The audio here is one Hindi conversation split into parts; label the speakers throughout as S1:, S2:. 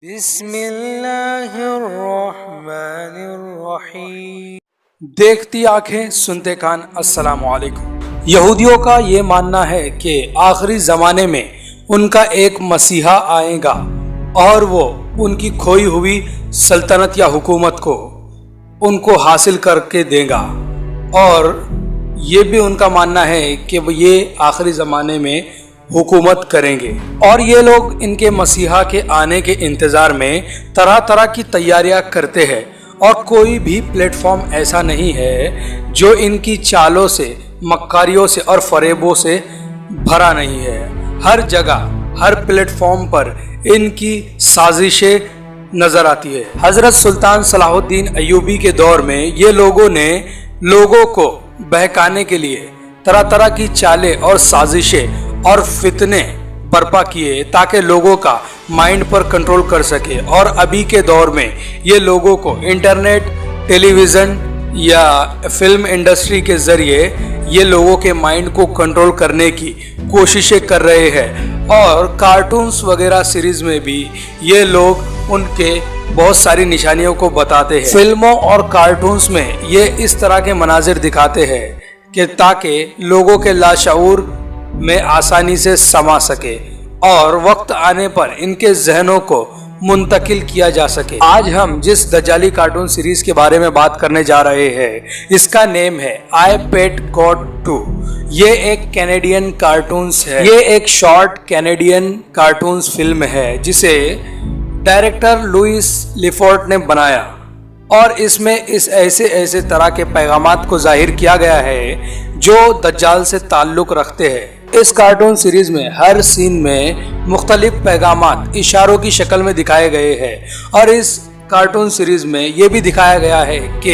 S1: बिस्मिल्लाहिर्रहमानिर्रहीम। देखती आंखें सुनते कान, अस्सलाम वालेकुम। यहूदियों का ये मानना है कि आखिरी ज़माने में उनका एक मसीहा आएगा और वो उनकी खोई हुई सल्तनत या हुकूमत को उनको हासिल करके देगा। और ये भी उनका मानना है कि वो ये आखिरी ज़माने में हुकूमत करेंगे। और ये लोग इनके मसीहा के आने के इंतज़ार में तरह तरह की तैयारियां करते हैं और कोई भी प्लेटफॉर्म ऐसा नहीं है जो इनकी चालों से, मक्कारियों से और फरेबों से भरा नहीं है। हर जगह, हर प्लेटफॉर्म पर इनकी साजिशें नज़र आती है। हज़रत सुल्तान सलाहुद्दीन अय्यूबी के दौर में ये लोगों ने लोगों को बहकाने के लिए तरह तरह की चालें और साजिशें और फितने बर्पा किए ताकि लोगों का माइंड पर कंट्रोल कर सके। और अभी के दौर में ये लोगों को इंटरनेट, टेलीविज़न या फिल्म इंडस्ट्री के ज़रिए ये लोगों के माइंड को कंट्रोल करने की कोशिशें कर रहे हैं। और कार्टून्स वगैरह सीरीज़ में भी ये लोग उनके बहुत सारी निशानियों को बताते हैं। फिल्मों और कार्टून्स में ये इस तरह के मनाजिर दिखाते हैं कि ताकि लोगों के लाशऊर में आसानी से समा सके और वक्त आने पर इनके जहनों को मुंतकिल किया जा सके। आज हम जिस दज्जाली कार्टून सीरीज के बारे में बात करने जा रहे हैं, इसका नेम है आई पेट गॉड 2। ये एक कैनेडियन कार्टून्स है। ये एक शॉर्ट कैनेडियन कार्टून्स फिल्म है जिसे डायरेक्टर लुइस लिफोर्ट ने बनाया। और इसमें इस ऐसे तरह के पैगामात को जाहिर किया गया है जो दज्जाल से ताल्लुक रखते हैं। इस कार्टून सीरीज में हर सीन में मुख्तलिफ पैगामात इशारों की शक्ल में दिखाए गए हैं। और इस कार्टून सीरीज में ये भी दिखाया गया है कि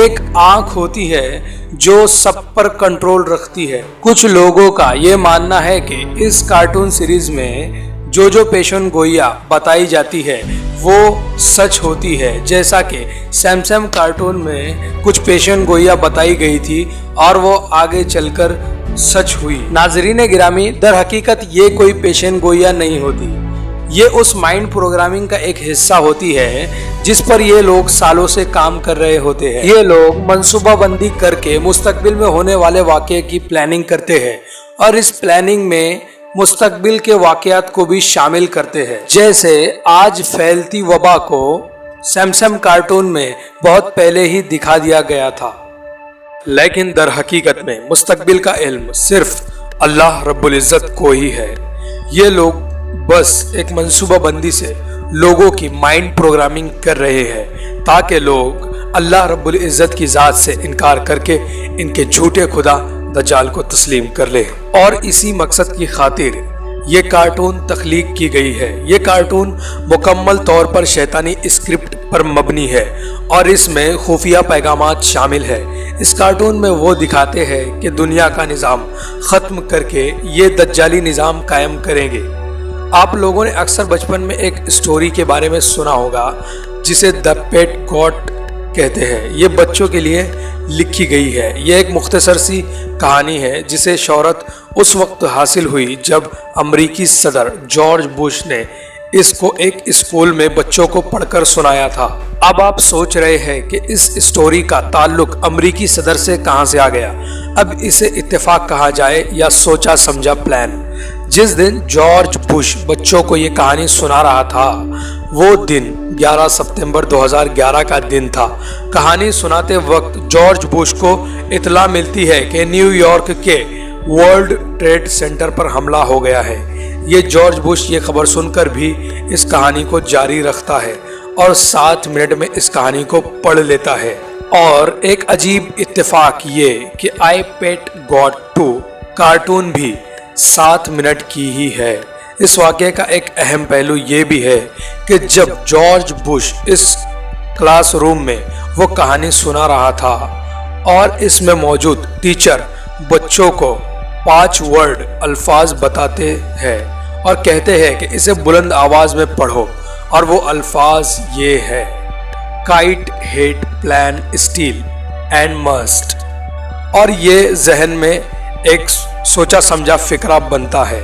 S1: एक आंख होती है जो सब पर कंट्रोल रखती है। कुछ लोगों का ये मानना है कि इस कार्टून सीरीज में जो पेशन गोइया बताई जाती है वो सच होती है। जैसा कि सैमसंग कार्टून में कुछ पेशन गोइया बताई गई थी और वो आगे चलकर सच हुई। नाजरीन गिरामी, दर हकीकत ये कोई पेशन गोइया नहीं होती। ये उस माइंड प्रोग्रामिंग का एक हिस्सा होती है जिस पर ये लोग सालों से काम कर रहे होते हैं। ये लोग मंसूबाबंदी करके मुस्तकबिल में होने वाले वाक़े की प्लानिंग करते हैं और इस प्लानिंग में मुस्तकबिल के वाक़यात को भी शामिल करते हैं। जैसे आज फैलती वबा को सैमसंग कार्टून में बहुत पहले ही दिखा दिया गया था, लेकिन दर हकीकत में मुस्तकबिल का इल्म सिर्फ अल्लाह रब्बुल इज़्ज़त को ही है। ये लोग बस एक मंसूबाबंदी से लोगों की माइंड प्रोग्रामिंग कर रहे हैं ताकि लोग अल्लाह रब्बुल इज़्ज़त की ज़ात से इनकार करके इनके झूठे खुदा दज्जाल को तस्लीम कर ले। और इसी मकसद की खातिर ये कार्टून तख्लीक की गई है। ये कार्टून मुकम्मल तौर पर शैतानी स्क्रिप्ट पर मबनी है और इसमें खुफिया पैगामात शामिल है। इस कार्टून में वो दिखाते हैं कि दुनिया का निज़ाम ख़त्म करके ये दज्जाली निज़ाम कायम करेंगे। आप लोगों ने अक्सर बचपन में एक स्टोरी के बारे में सुना होगा जिसे द पेट गॉड कहते हैं। ये बच्चों के लिए लिखी गई है। ये एक मुख्तसर सी कहानी है जिसे शोहरत उस वक्त हासिल हुई जब अमरीकी सदर जॉर्ज बुश ने इसको एक स्कूल में बच्चों को पढ़कर सुनाया था। अब आप सोच रहे हैं कि इस स्टोरी का ताल्लुक अमरीकी सदर से कहां से आ गया। अब इसे इत्तेफाक कहा जाए या सोचा समझा प्लान। जिस दिन जॉर्ज बुश बच्चों को ये कहानी सुना रहा था वो दिन 11 सितंबर 2011 का दिन था। कहानी सुनाते वक्त जॉर्ज बुश को इतला मिलती है कि न्यूयॉर्क के वर्ल्ड ट्रेड सेंटर पर हमला हो गया है। ये जॉर्ज बुश ये खबर सुनकर भी इस कहानी को जारी रखता है और 7 मिनट में इस कहानी को पढ़ लेता है। और एक अजीब इत्तेफाक ये कि आई पेट गॉड 2 कार्टून भी 7 मिनट की ही है। इस वाक़े का एक अहम पहलू ये भी है कि जब जॉर्ज बुश इस क्लासरूम में वो कहानी सुना रहा था और इसमें मौजूद टीचर बच्चों को 5 वर्ड अल्फाज बताते हैं और कहते हैं कि इसे बुलंद आवाज़ में पढ़ो। और वो अल्फाज ये है: kite, hate, plan, steel and must. और ये जहन में एक सोचा समझा फिक्रा बनता है।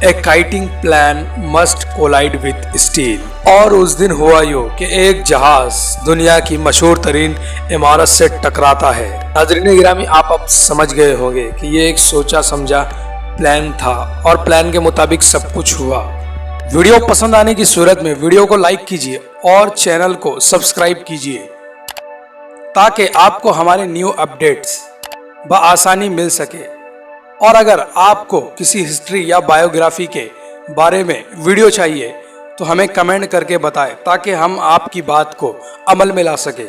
S1: A kiting plan must collide with steel. और उस दिन हुआ यूं कि एक जहाज दुनिया की मशहूर तरीन इमारत से टकराता है। नाज़रीन गिरामी, आप अब समझ गए होंगे कि ये एक सोचा समझा प्लान था और प्लान के मुताबिक सब कुछ हुआ। वीडियो पसंद आने की सूरत में वीडियो को लाइक कीजिए और चैनल को सब्सक्राइब कीजिए ताकि आपको हमारे न्यू अपडेट्स बआसानी मिल सके। और अगर आपको किसी हिस्ट्री या बायोग्राफी के बारे में वीडियो चाहिए तो हमें कमेंट करके बताएं ताकि हम आपकी बात को अमल में ला सके।